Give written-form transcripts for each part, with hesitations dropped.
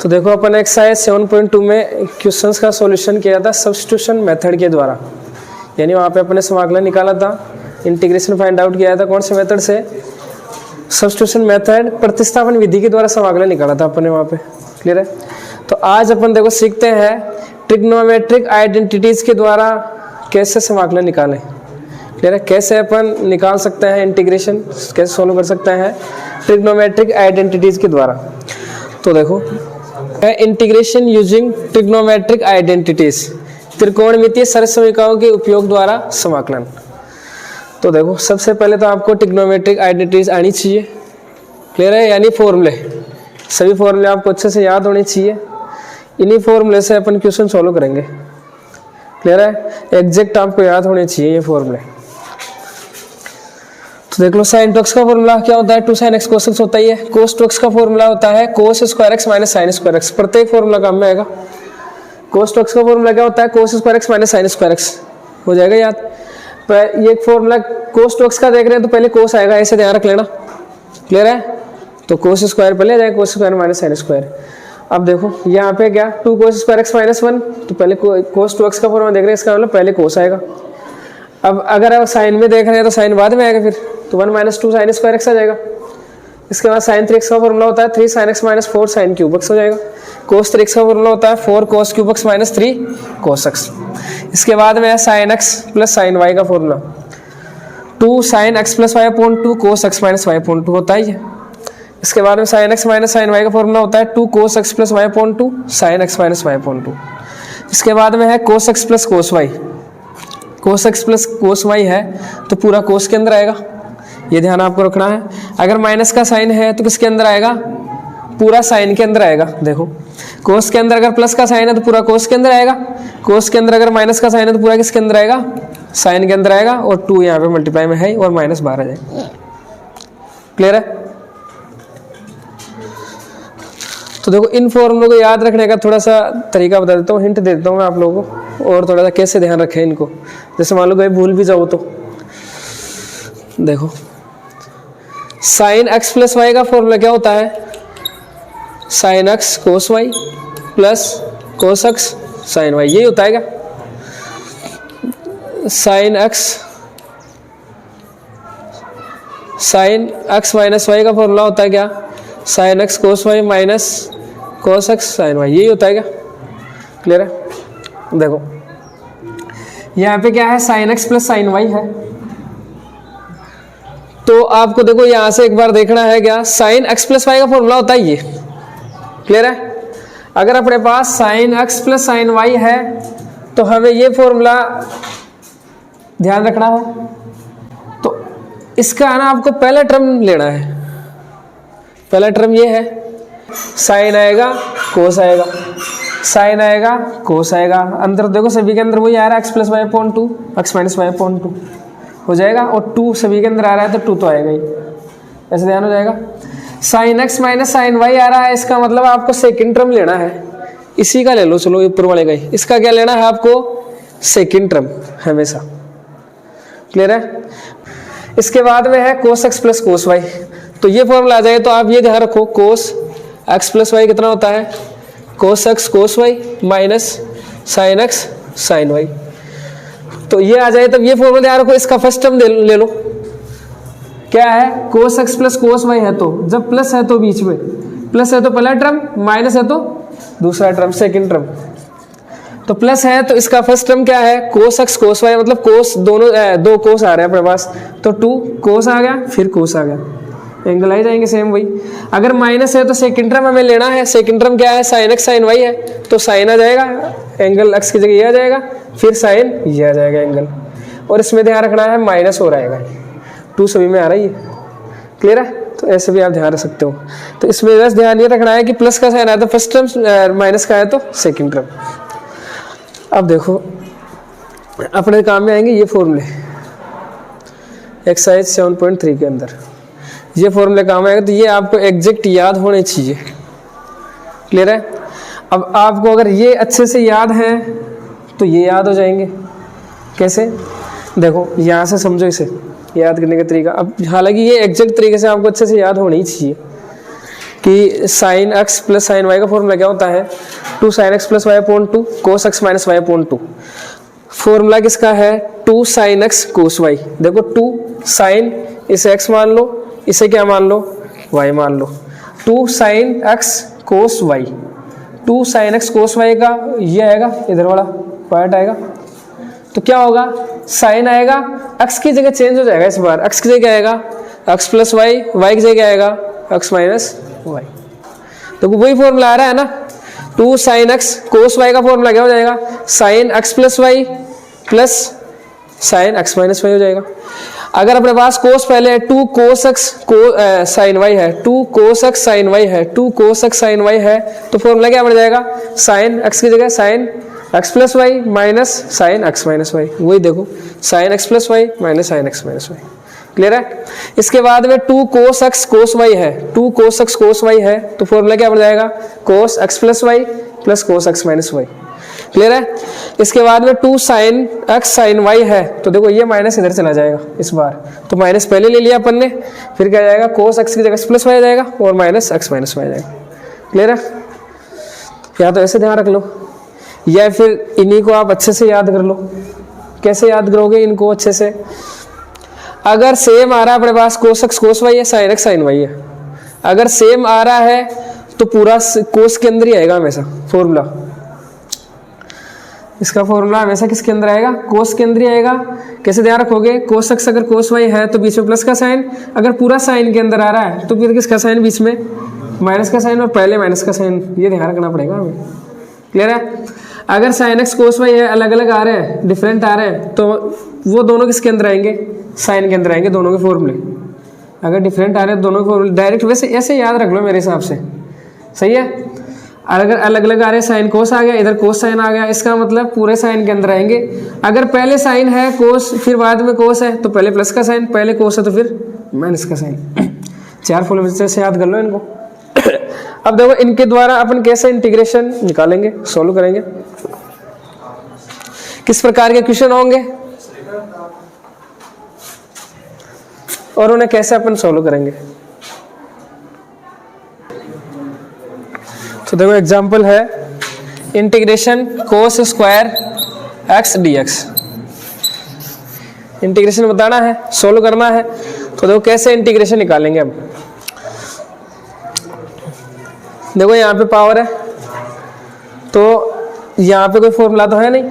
तो देखो अपन एक्सरसाइज 7.2 में क्वेश्चंस का सॉल्यूशन किया था सब्स्टिट्यूशन मेथड के द्वारा, यानी वहाँ पे अपने समाकलन निकाला था, इंटीग्रेशन फाइंड आउट किया था। कौन से मेथड से? सब्स्टिट्यूशन मेथड, प्रतिस्थापन विधि के द्वारा समाकलन निकाला था अपने वहाँ पे। क्लियर है? तो आज अपन देखो सीखते हैं ट्रिग्नोमेट्रिक आइडेंटिटीज के द्वारा कैसे समाकलन निकालें। क्लियर है? कैसे अपन निकाल सकते हैं इंटीग्रेशन, कैसे सोल्व कर सकते हैं ट्रिग्नोमेट्रिक आइडेंटिटीज के द्वारा। तो देखो इंटीग्रेशन यूजिंग ट्रिग्नोमेट्रिक आइडेंटिटीज, त्रिकोणमितीय सरल समीकरणों के उपयोग द्वारा समाकलन। तो देखो सबसे पहले तो आपको ट्रिग्नोमेट्रिक आइडेंटिटीज आनी चाहिए। क्लियर है? यानी फॉर्मूले, सभी फॉर्मूले आपको अच्छे से याद होने चाहिए। इन्हीं फॉर्मूले से अपन क्वेश्चन सॉल्व करेंगे। क्लियर है? एग्जैक्ट आपको याद होने चाहिए ये फॉर्मूले। तो देख लो साइन टू एक्स का फॉर्मूला क्या होता है? 2 sin x cos x होता ही है। कोस टू एक्स का फॉर्मूला होता है कोस square x minus sine square x. प्रत्येक फॉर्मूला काम में आएगा। कोस टू एक्स का फॉर्मूला क्या होता है? कोस square x minus sine square x. हो जाएगा याद? पर ये फॉर्मूला कोस टू एक्स का देख रहे हैं तो पहले कोस आएगा, ऐसे ध्यान रख लेना। क्लियर है? तो कोस स्क्वायर पहले आ जाएगा, cos square minus sine square. अब देखो यहाँ पे क्या 2 cos स्क्वायर एक्स माइनस 1, तो पहले कोस टू एक्स का फॉर्मूला देख रहे हैं, इसका मतलब पहले कोस आएगा। अब अगर आप साइन में देख रहे हैं तो साइन बाद में आएगा, फिर तो 1 - 2 sin स्क्वायर एक्स आ जाएगा। इसके बाद साइन 3x का फॉर्मूला होता है 3 sin x - 4 sin cube x हो जाएगा। कोस 3x का फॉर्मूला होता है 4 cos cube x - 3 cos x। इसके बाद में है sin x plus sin y का formula 2 sin x plus y/2 cos x - y/2 होता ही है। इसके बाद में sin x minus sin y का फॉर्मूला होता है 2 cos x plus y/2 sin x - y/2। इसके बाद में है cos x plus cos y। cos x plus cos y है तो पूरा cos के अंदर आएगा, ये ध्यान आपको रखना है। अगर माइनस का साइन है तो किसके अंदर आएगा? पूरा साइन के अंदर आएगा। देखो cos के अंदर अगर प्लस का साइन है तो पूरा cos के अंदर आएगा, cos के अंदर अगर माइनस का साइन है तो पूरा किसके अंदर आएगा? साइन के अंदर आएगा। और 2 यहाँ पे मल्टीप्लाई में है और -12 आ जाएगा। क्लियर है? तो देखो इन फॉर्मूलों को याद रखने का थोड़ा सा तरीका बता देता हूँ, हिंट दे देता हूँ मैं आप लोगों को, और थोड़ा सा कैसे ध्यान रखें इनको। जैसे मान लो कहीं भूल भी जाओ तो देखो साइन x प्लस वाई का फॉर्मूला क्या होता है? Sine x cos y plus cos x sine y, यही होता है क्या? साइन x माइनस वाई का फॉर्मूला होता है क्या? Sine x cos y minus cos x sine y, यही होता है क्या? क्लियर है? देखो यहाँ पे क्या है? Sine x plus sine y है। तो आपको देखो यहां से एक बार देखना है क्या? साइन x प्लस वाई का फॉर्मूला होता है ये। क्लियर है? अगर अपने पास sine x plus sine y है तो हमें ये फॉर्मूला ध्यान रखना है। तो इसका है ना आपको पहला टर्म लेना है। पहला टर्म ये है, साइन आएगा कोस आएगा, साइन आएगा कोस आएगा। अंदर देखो सभी के अंदर वही आ रहा है x plus y/2 x minus y/2 हो जाएगा, और 2 सभी के अंदर आ रहा है तो 2 तो आएगा ही, ऐसे ध्यान हो जाएगा। Sine x minus sine y आ रहा है, इसका मतलब आपको सेकंड टर्म लेना है। इसी का ले लो, चलो ऊपर वाले का ही। इसका क्या लेना है आपको? सेकंड टर्म हमेशा। क्लियर है? इसके बाद में है cos x plus cos y। तो ये फॉर्मूला आ जाए तो आप ये ध्यान रखो, cos x प्लस y कितना होता है? cos x cos y minus sine x sine y। तो ये आ जाए तब ये फॉर्मूला ध्यान रखो। इसका फर्स्ट टर्म ले लो, क्या है? cos x plus cos y है, तो जब प्लस है तो बीच में प्लस है तो पहला टर्म, माइनस है तो दूसरा टर्म सेकंड टर्म। तो प्लस है तो इसका फर्स्ट टर्म क्या है? cos x cos y, मतलब cos दोनों दो cos आ रहे हैं अपने पास, तो 2 cos आ गया फिर cos आ गया, एंगल आ जाएंगे सेम वही। अगर माइनस है तो सेकंड टर्म हमें लेना है। सेकंड टर्म क्या है? साइन x साइन y है, तो साइन आ जाएगा, एंगल x की जगह ये आ जाएगा, फिर साइन ये आ जाएगा एंगल। और इसमें ध्यान रखना है माइनस हो रहेगा, 2 सभी में आ रही है। क्लियर है? तो ऐसे भी आप ध्यान रख सकते हो। तो इसमें बस ध्यान ये रखना है कि प्लस का साइन आया तो फर्स्ट टर्म, माइनस का आया तो सेकंड टर्म। अब देखो अपने काम में आएंगे ये फॉर्मूले एक्सरसाइज 7.3 के अंदर। ये फॉर्मूले काम आएगा तो ये आपको एग्जैक्ट याद होने चाहिए। क्लियर है? अब आपको अगर ये अच्छे से याद है तो ये याद हो जाएंगे। कैसे? देखो यहाँ से समझो इसे याद करने का तरीका। अब हालांकि ये एग्जैक्ट तरीके से आपको अच्छे से याद होना ही चाहिए कि sine x plus sine y का फॉर्मूला क्या होता है, 2 sine x plus y upon 2 cos x minus y upon 2। Formula किसका है, 2 साइन एक्स कोस वाई। देखो 2 साइन, इसे एक्स मान लो, इसे क्या मान लो, वाई मान लो। 2 sine x cos Y, 2 sine x cos y का ये आएगा, इधर वाला पार्ट आएगा, तो क्या होगा, साइन आएगा, एक्स की जगह चेंज हो जाएगा, इस बार एक्स की जगह आएगा एक्स प्लस वाई, वाई की जगह आएगा एक्स माइनस वाई। तो वही फॉर्मूला आ रहा है ना, 2 साइन एक्स कोस वाई का फॉर्मूला क्या हो जाएगा, sine x plus y plus sine x minus y हो जाएगा। अगर अपने पास कोस पहले है, 2 कोस एक्स साइन वाई है, 2 कोस एक्स साइन वाई है, 2 कोस एक्स साइन वाई है, तो फॉर्मूला क्या बन जाएगा, साइन एक्स की जगह sine x plus y minus sine x minus y. वही देखो sine x plus y minus sine x minus y. Clear है? इसके बाद में 2 कोस एक्स कोस वाई है, 2 कोस एक्स कोस वाई है, तो फॉर्मूला क्या बन जाएगा, cos x plus y plus cos x minus y. Clear है? इसके बाद में 2 साइन एक्स साइन वाई है, तो देखो ये माइनस इधर चला जाएगा इस बार, तो माइनस पहले ले लिया अपन ने, फिर क्या जाएगा, कोस एक्स की जगह एक्स प्लस वाई आ जाएगा और माइनस एक्स माइनस वाई आ जाएगा। क्लियर है? या तो ऐसे ध्यान रख लो, या फिर इन्हीं को आप अच्छे से याद कर लो। कैसे याद करोगे इनको अच्छे से, अगर सेम आ रहा है अपने पास कोस एक्स कोस वाई है, साइन एक्स साइन वाई है, अगर सेम आ रहा है तो पूरा कोस के अंदर ही आएगा हमेशा फॉर्मूला। इसका फॉर्मूला हमेशा किसके अंदर आएगा, कोस के अंदर ही आएगा। कैसे ध्यान रखोगे, कोस एक्स अगर कोस वाई है तो बीच में प्लस का साइन, अगर पूरा साइन के अंदर आ रहा है तो फिर किसका साइन बीच में, माइनस का साइन, और पहले माइनस का साइन, ये ध्यान रखना पड़ेगा हमें। क्लियर है? अगर साइन एक्स कोस वाई है, अलग अलग आ रहे हैं, डिफरेंट आ रहे हैं, तो वो दोनों किसके अंदर आएंगे, साइन के अंदर आएंगे दोनों के फॉर्मूले। अगर डिफरेंट आ रहे हैं दोनों के फॉर्मूले डायरेक्ट वैसे ऐसे याद रख लो मेरे हिसाब से, सही है। अगर अलग अलग आ रहे हैं, साइन कोस आ गया, इधर कोस साइन आ गया, इसका मतलब पूरे साइन के अंदर आएंगे। अगर पहले साइन है कोस, फिर बाद में कोस है, तो पहले प्लस का साइन, पहले कोस है तो फिर माइनस का साइन। 4 फॉर्मूले से याद कर लो इनको। अब देखो इनके द्वारा अपन कैसे इंटीग्रेशन निकालेंगे, सोल्व करेंगे, किस प्रकार के क्वेश्चन होंगे और उन्हें कैसे अपन सोल्व करेंगे। तो देखो एग्जांपल है integration cos square x dx. Integration बताना है, सोल्व करना है, तो देखो कैसे इंटीग्रेशन निकालेंगे। अब देखो यहाँ पे पावर है, तो यहाँ पे कोई फॉर्मूला तो है नहीं।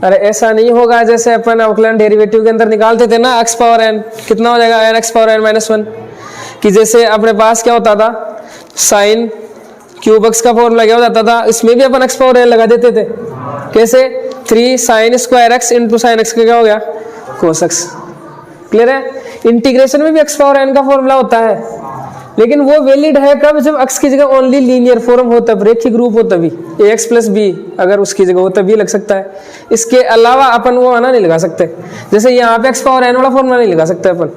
अरे ऐसा नहीं होगा जैसे अपन अवकलन डेरिवेटिव के अंदर निकालते थे ना, एक्स पावर एन कितना हो जाएगा, n x power n minus 1, कि जैसे अपने पास क्या होता था, साइन क्यूब एक्स का फॉर्मूला क्या हो जाता था, इसमें भी अपन एक्स पावर एन लगा देते थे। कैसे, 3 sine square x into sine x का क्या हो गया, कोस एक्स। क्लियर है? इंटीग्रेशन में भी एक्स पावर एन का फॉर्मूला होता है, लेकिन वो वैलिड है कब, जब एक्स की जगह ओनली लीनियर फॉर्म हो, तब रेखिक रूप हो, तभी ax प्लस बी अगर उसकी जगह हो तभी लग सकता है। इसके अलावा अपन वो आना नहीं लगा सकते, जैसे यहाँ पे एक्स पावर एन वाला फॉर्मूला नहीं लगा सकते अपन।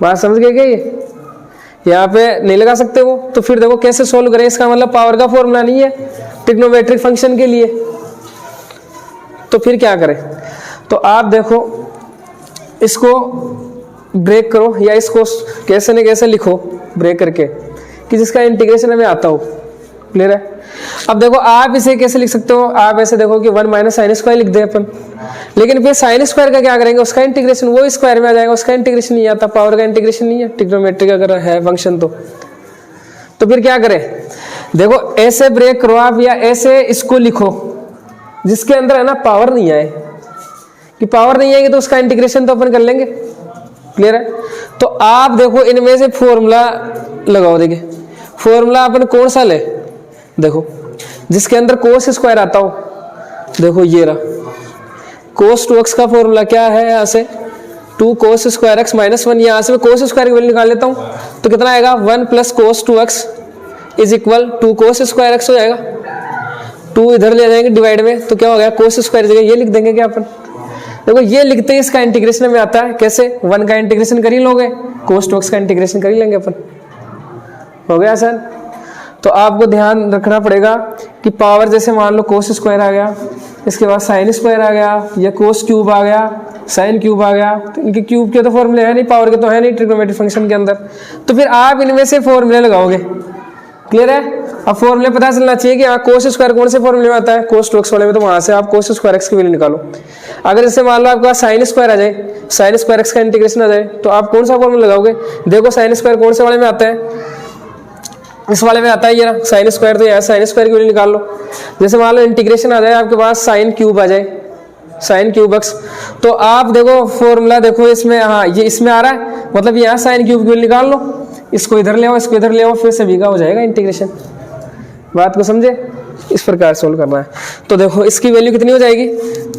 बात समझ गए क्या, ये यहाँ पे नहीं लगा सकते वो। तो फिर देखो कैसे सोल्व करें, इसका मतलब पावर का फॉर्मूला नहीं है ट्रिग्नोमेट्रिक फंक्शन के लिए, तो फिर क्या करें। तो आप देखो इसको ब्रेक करो, या इसको कैसे न कैसे लिखो ब्रेक करके, कि जिसका इंटीग्रेशन हमें आता हो। क्लियर है? अब देखो आप इसे कैसे लिख सकते हो, आप ऐसे देखो कि 1 माइनस साइन स्क्वायर लिख दे अपन, लेकिन फिर साइन स्क्वायर का क्या करेंगे, उसका इंटीग्रेशन वो स्क्वायर में आ जाएगा, उसका इंटीग्रेशन नहीं आता, पावर का इंटीग्रेशन नहीं है ट्रिग्नोमेट्रिक अगर है फंक्शन तो फिर क्या करें। देखो ऐसे ब्रेक करो आप, या ऐसे इसको लिखो जिसके अंदर है ना पावर नहीं आए, कि पावर नहीं आएगी तो उसका इंटीग्रेशन तो अपन कर लेंगे। क्लियर है? तो आप देखो इनमें से फॉर्मूला लगाओ, देखिए फॉर्मूला अपन कौन सा ले, देखो जिसके अंदर कोस स्क्वायर आता हो, देखो ये रहा कोस 2x का फॉर्मूला क्या है, यहाँ से 2 कोस स्क्वायर एक्स माइनस 1, यहाँ से मैं कोस स्क्वायर की वैल्यू निकाल लेता हूँ, तो कितना आएगा 1 plus cos 2x is equal 2 cos square x हो जाएगा। 2 इधर ले जाएंगे डिवाइड में, तो क्या हो गया, कोस स्क्वायर जगह ये लिख देंगे क्या अपन। देखो ये लिखते ही इसका इंटीग्रेशन में आता है, कैसे, 1 का इंटीग्रेशन कर ही लोगे, कोस 2x का इंटीग्रेशन कर ही लेंगे अपन, हो गया आसान। तो आपको ध्यान रखना पड़ेगा कि पावर जैसे मान लो कोस स्क्वायर आ गया, इसके बाद साइन स्क्वायर आ गया, या कोस क्यूब आ गया, साइन क्यूब आ गया। तो इनके क्यूब के तो फॉर्मूले है नहीं, पावर के तो है नहीं ट्रिग्नोमेट्रिक फंक्शन के अंदर। तो फिर आप इनमें से फॉर्मूले लगाओगे। क्लियर है? अब फॉर्मूले पता चलना चाहिए कि हाँ कोस स्क्वायर कौन से फॉर्मूले में आता है, कोस 2x वाले में, तो वहां से आप कोस स्क्वायर x की वैल्यू निकालो। अगर जैसे मान लो आपके पास साइन स्क्वायर आ जाए, साइन स्क्वायर x का इंटीग्रेशन आ जाए, तो आप कौन सा फॉर्मूला लगाओगे? देखो साइन स्क्वायर कौन से वाले में आता है, इस वाले में आता है ये ना साइन स्क्वायर, तो यहाँ साइन स्क्वायर की वैल्यू निकाल लो। जैसे मान लो इंटीग्रेशन आ जाए आपके पास साइन क्यूब आ जाए, साइन क्यूब x, तो आप देखो फॉर्मूला देखो इसमें, हाँ ये इसमें आ रहा है, मतलब यहाँ साइन क्यूब की वैल्यू निकाल लो, इसको इधर ले आओ, इसको इधर ले आओ, फिर सभी का हो जाएगा इंटीग्रेशन। बात को समझे? इस प्रकार सोल्व करना है। तो देखो इसकी वैल्यू कितनी हो जाएगी,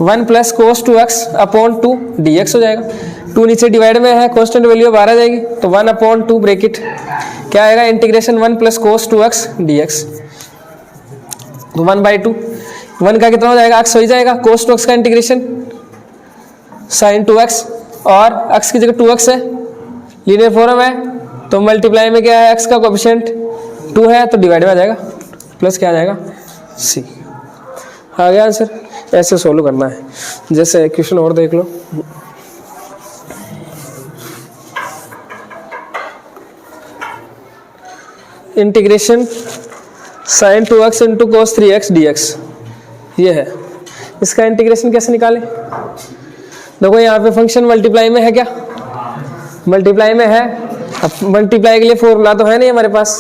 1 plus cos 2x upon 2 dx हो जाएगा। 2 नीचे डिवाइड में है, कांस्टेंट वैल्यू बाहर आ जाएगी, तो 1 अपॉन 2 ब्रैकेट क्या आएगा, integration 1 plus cos 2x dx, तो 1/2। 1 का कितना हो जाएगा, x हो ही जाएगा, कोस 2x का इंटीग्रेशन साइन 2x, और x की जगह 2x है, लीनियर फॉर्म है, तो मल्टीप्लाई में क्या है, x का कोएफिशिएंट 2 है, तो डिवाइड में आ जाएगा, प्लस क्या आ जाएगा, c। आ गया आंसर। ऐसे सोल्व करना है। जैसे क्वेश्चन और देख लो, integration sine 2x into cos 3x dx, ये है। इसका इंटीग्रेशन कैसे निकालें? देखो यहाँ पे फंक्शन मल्टीप्लाई में है, क्या मल्टीप्लाई में है? अब मल्टीप्लाई के लिए फॉर्मूला तो है नहीं हमारे पास,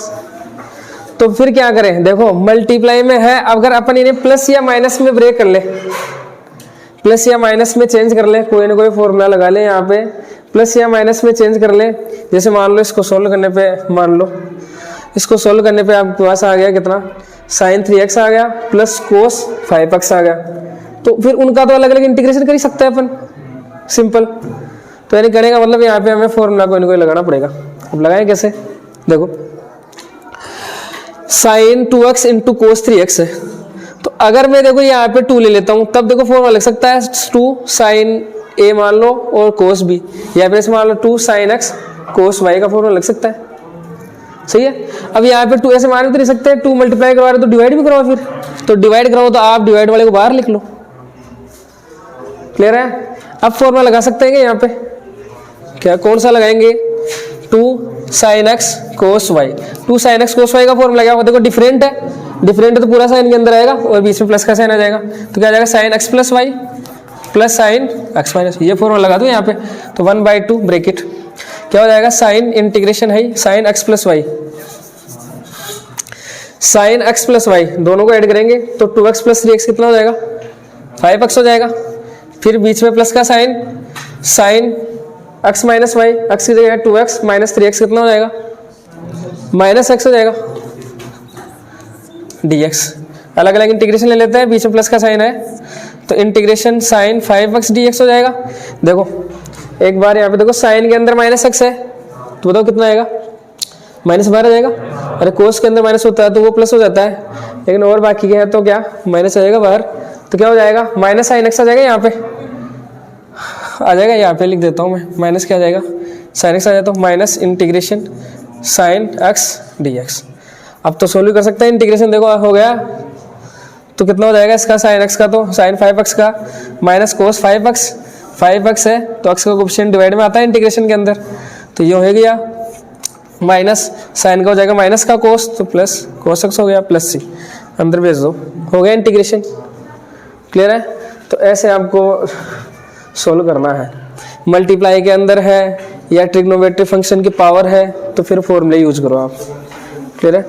तो फिर क्या करें? देखो मल्टीप्लाई में है, अगर अपन इन्हें प्लस या माइनस में ब्रेक कर ले, प्लस या माइनस में चेंज कर ले, कोई ना कोई फॉर्मूला लगा ले यहाँ पे, प्लस या माइनस में चेंज कर ले। जैसे मान लो इसको सोल्व करने पे, मान लो इसको सोल्व करने पे आपके पास आ गया कितना, साइन 3x आ गया प्लस कोस 5x आ गया, तो फिर उनका तो अलग अलग इंटीग्रेशन कर ही सकते हैं अपन, सिंपल। तो यानी करने का मतलब यहाँ पे हमें फॉर्मूला कोई ना कोई लगाना पड़ेगा। अब लगाएं कैसे? देखो sign 2x into cos 3x है, तो अगर मैं देखो यहाँ पे 2 ले लेता हूँ, तब देखो फॉर्मूला लग सकता है 2 साइन a मान लो और कोस b, या फिर मान लो 2 साइन x कोस y का फॉर्मूला लग सकता है। सही है? अब यहाँ पे 2 ऐसे मान भी तो नहीं सकते, 2 मल्टीप्लाई करवा रहे तो डिवाइड भी कराओ, फिर तो डिवाइड कराओ तो आप डिवाइड वाले को बाहर लिख लो। क्लियर है? अब फॉर्मूला लगा सकते हैं यहाँ पे, क्या कौन सा लगाएंगे, 2 sine x cos Y. 2 sine x cos y का फॉर्मूला क्या होगा, देखो डिफरेंट है, डिफरेंट है तो पूरा साइन के अंदर आएगा और बीच में प्लस का साइन आ जाएगा, तो क्या आ जाएगा, sine x plus y plus sine x minus, ये फॉर्मूला लगा दो यहाँ पे, तो 1/2 ब्रैकेट क्या हो जाएगा, साइन इंटीग्रेशन है sine x plus y, sine x plus y दोनों को ऐड करेंगे तो 2x प्लस 3x कितना हो जाएगा, 5x हो जाएगा। फिर बीच में प्लस का sine, sine x minus y, x की जगह 2x माइनस 3x कितना हो जाएगा, माइनस x हो जाएगा dx। अलग अलग इंटीग्रेशन ले लेते हैं, बीच में प्लस का साइन है तो इंटीग्रेशन साइन 5x dx हो जाएगा। देखो एक बार यहाँ पे देखो साइन के अंदर माइनस x है तो बताओ कितना आएगा, माइनस बाहर आ जाएगा। अरे कोस के अंदर माइनस होता है तो वो प्लस हो जाता है, लेकिन और बाकी के है तो क्या माइनस आ जाएगा बाहर, तो क्या हो जाएगा, माइनस साइन एक्स आ जाएगा, यहाँ पे आ जाएगा, यहाँ पे लिख देता हूँ मैं, माइनस क्या आ जाएगा, साइन एक्स आ जाता हूँ, minus integration sine x D x. अब तो सोल्व कर सकते हैं, इंटीग्रेशन देखो हो गया तो कितना हो जाएगा इसका, साइन एक्स का तो साइन 5x का माइनस कोस 5x है तो x का कोएफिशिएंट डिवाइड में आता है इंटीग्रेशन के अंदर, तो ये हो गया माइनस साइन का हो जाएगा माइनस का कोस, तो प्लस कोस एक्स हो गया प्लस सी, अंदर भेज दो, हो गया इंटीग्रेशन। क्लियर है? तो ऐसे आपको सोल्व करना है। मल्टीप्लाई के अंदर है या ट्रिग्नोमेट्रिक फंक्शन की पावर है तो फिर फॉर्मूला यूज करो आप। क्लियर है?